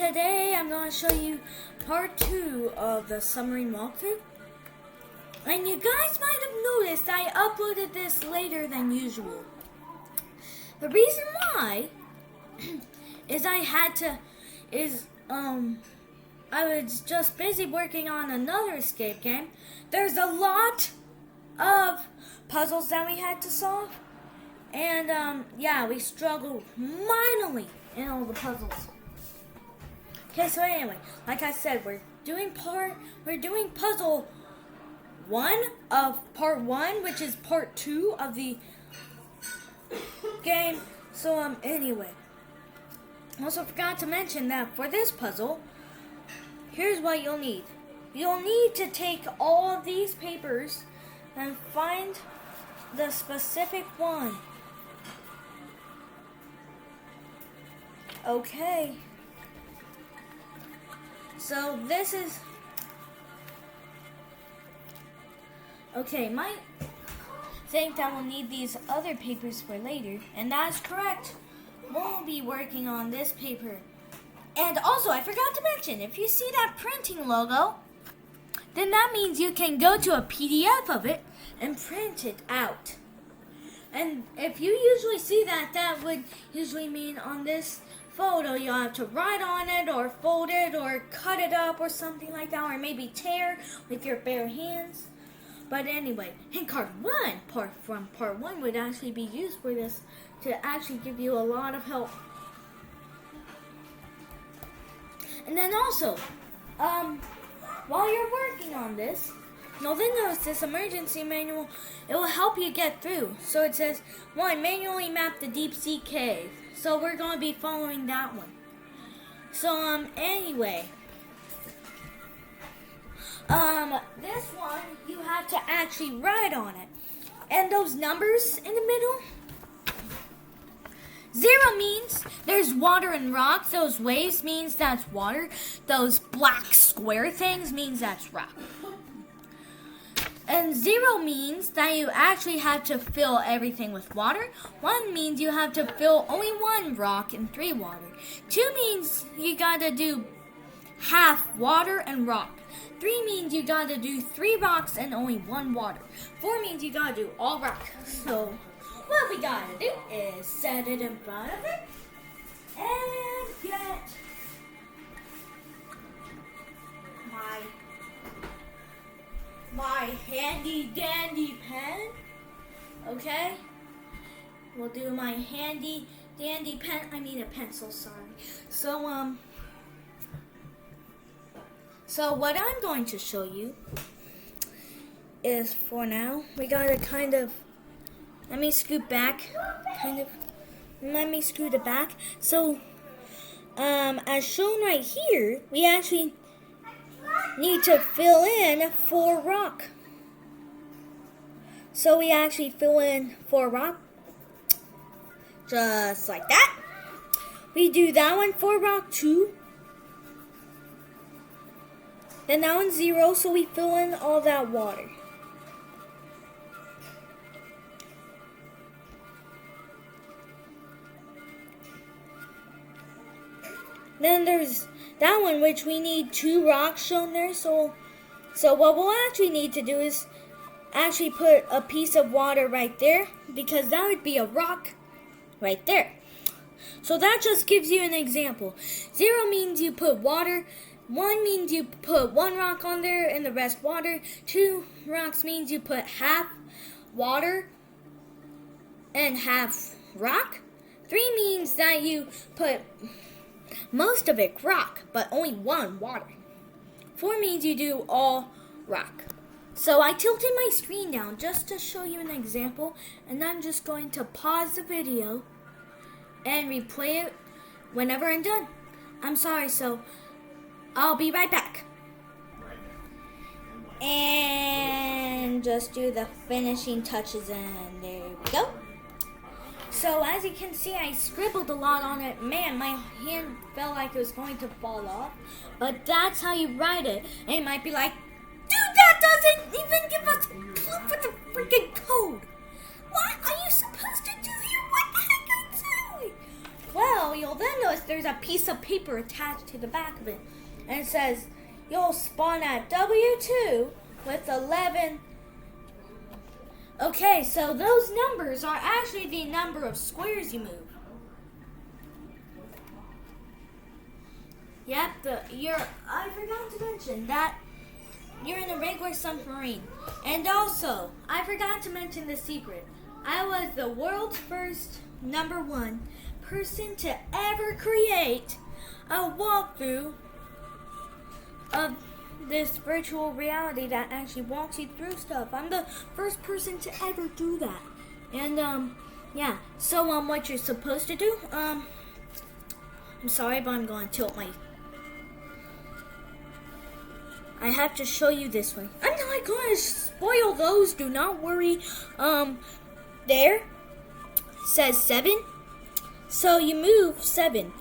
today I'm going to show you part 2 of the submarine walkthrough. And you guys might have noticed I uploaded this later than usual. The reason why is I was just busy working on another escape game. There's a lot of puzzles that we had to solve. And yeah, we struggled mightily in all the puzzles. Okay, so anyway, like I said, we're doing puzzle 1 of part 1, which is part 2 of the game. So anyway, also forgot to mention that for this puzzle, here's what you'll need. You'll need to take all of these papers and find the specific one. Okay. So this is... Okay, might think that we'll need these other papers for later, and that's correct. We'll be working on this paper. And also, I forgot to mention, if you see that printing logo, then that means you can go to a PDF of it and print it out. And if you usually see that, that would usually mean on this photo you'll have to write on it or fold it or cut it up or something like that, or maybe tear with your bare hands. But anyway, hint card 1 from part 1 would actually be used for this to actually give you a lot of help. And then also, while you're working on this, you'll then notice this emergency manual. It will help you get through. So it says, 1, manually map the deep sea cave. So we're going to be following that one. So anyway, this one you have to actually write on it. And those numbers in the middle, 0 means there's water and rock. Those waves means that's water. Those black square things means that's rock. And 0 means that you actually have to fill everything with water. 1 means you have to fill only 1 rock and 3 water. 2 means you gotta do half water and rock. 3 means you gotta do 3 rocks and only 1 water. 4 means you gotta do all rock. So what we gotta do is set it in front of it and get my handy dandy pen. Okay, we'll do my handy dandy pen. I mean a pencil, sorry. So what I'm going to show you is, for now, we gotta kind of, let me scoot back, let me scoot it back. So, as shown right here, we actually need to fill in 4 rock. So we actually fill in 4 rock, just like that. We do that one, 4 rock, 2. Then that one's 0, so we fill in all that water. Then there's that one, which we need 2 rocks shown there. So what we'll actually need to do is actually put a piece of water right there, because that would be a rock right there. So that just gives you an example. 0 means you put water. 1 means you put 1 rock on there and the rest water. 2 rocks means you put half water and half rock. 3 means that you put most of it rock, but only 1 water. 4 means you do all rock. So I tilted my screen down just to show you an example, and I'm just going to pause the video and replay it whenever I'm done. I'm sorry, so I'll be right back. And just do the finishing touches, and there we go. So as you can see, I scribbled a lot on it. Man, my hand felt like it was going to fall off. But that's how you write it. And you might be like, dude, that doesn't even give us a clue for the freaking code. What are you supposed to do here? What the heck are you doing? Well, you'll then notice there's a piece of paper attached to the back of it. And it says, you'll spawn at W2 with 11. Okay, so those numbers are actually the number of squares you move. Yep, I forgot to mention that you're in a regular submarine. And also, I forgot to mention the secret. I was the world's first #1 person to ever create a walkthrough of this virtual reality that actually walks you through stuff. I'm the first person to ever do that. And yeah. So what you're supposed to do, I'm sorry, but I'm going to tilt my. I have to show you this way. I'm not going to spoil those. Do not worry. There says 7. So you move 7.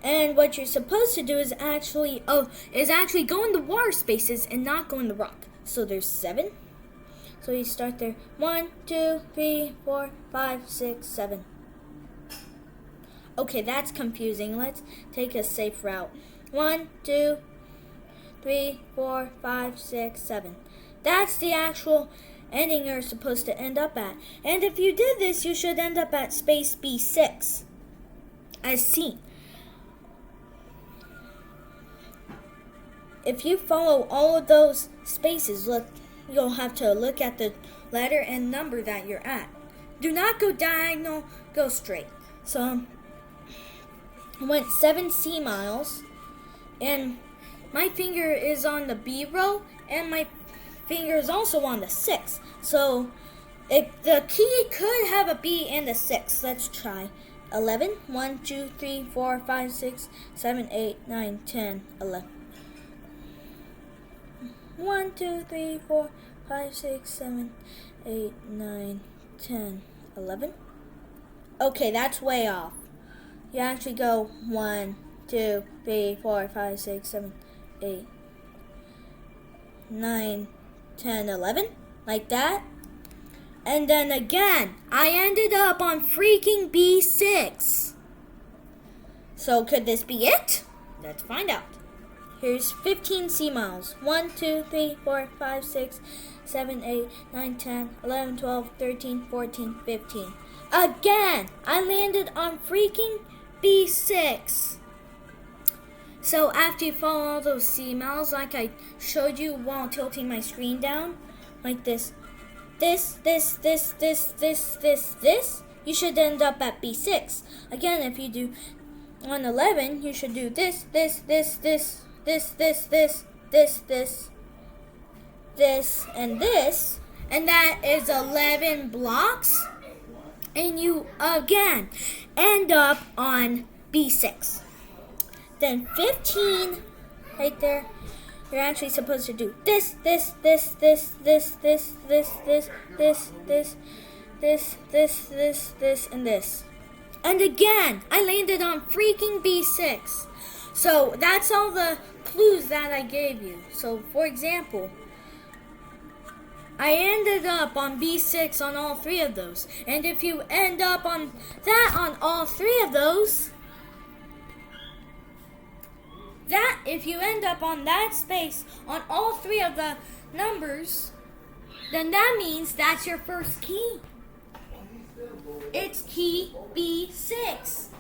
And what you're supposed to do is actually go in the water spaces and not go in the rock. So there's 7. So you start there. 1, 2, 3, 4, 5, 6, 7. Okay, that's confusing. Let's take a safe route. 1, 2, 3, 4, 5, 6, 7. That's the actual ending you're supposed to end up at. And if you did this, you should end up at space B6, as seen. If you follow all of those spaces, you'll have to look at the letter and number that you're at. Do not go diagonal, go straight. So I went 7 sea miles, and my finger is on the B row, and my finger is also on the 6. So the key could have a B and a 6. Let's try. 11. 1, 2, 3, 4, 5, 6, 7, 8, 9, 10, 11. 1, 2, 3, 4, 5, 6, 7, 8, 9, 10, 11. Okay, that's way off. You actually go 1, 2, 3, 4, 5, 6, 7, 8, 9, 10, 11. Like that. And then again, I ended up on freaking B6. So could this be it? Let's find out. Here's 15 sea miles. 1, 2, 3, 4, 5, 6, 7, 8, 9, 10, 11, 12, 13, 14, 15. Again, I landed on freaking B6. So after you follow all those sea miles, like I showed you while tilting my screen down, like this, you should end up at B6. Again, if you do on 11, you should do this, and this, and that is 11 blocks, and you again end up on B6. Then 15, right there, you're actually supposed to do this, and this. And again, I landed on freaking B6. So that's all the clues that I gave you. So for example, I ended up on B6 on all 3 of those. And if you end up on that on all 3 of those, if you end up on that space on all 3 of the numbers, then that means that's your first key. It's key B6.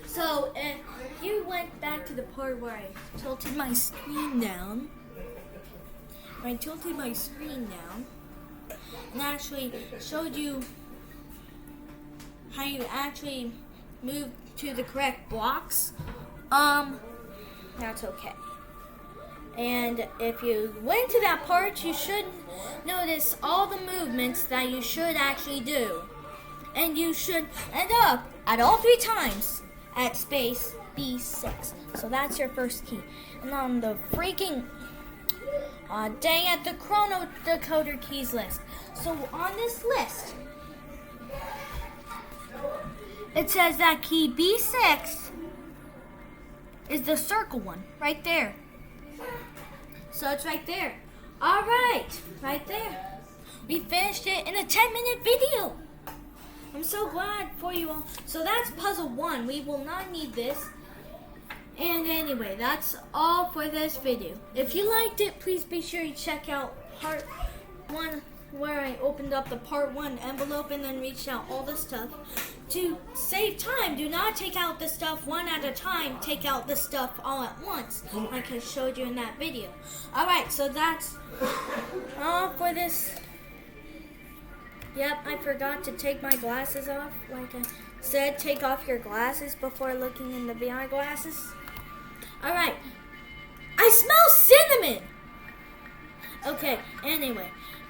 So if you went back to the part where I tilted my screen down, and actually showed you how you actually move to the correct blocks, that's okay. And if you went to that part, you should notice all the movements that you should actually do. And you should end up at all 3 times at space B6. So that's your first key. And on the freaking dang at the chrono decoder keys list. So on this list, it says that key B6 is the circle one right there. So it's right there. All right, right there. We finished it in a 10-minute video. I'm so glad for you all. So that's puzzle 1. We will not need this. And anyway, that's all for this video. If you liked it, please be sure you check out part 1 where I opened up the part 1 envelope and then reached out all the stuff. To save time, do not take out the stuff one at a time. Take out the stuff all at once, like I showed you in that video. Alright, so that's all for this. Yep, I forgot to take my glasses off. Like I said, take off your glasses before looking in the VR glasses. Alright, I smell cinnamon! Okay, anyway,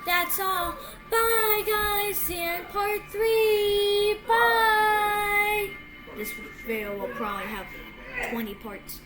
that's all. Bye, guys. See you in part 3. Bye. This video will probably have 20 parts.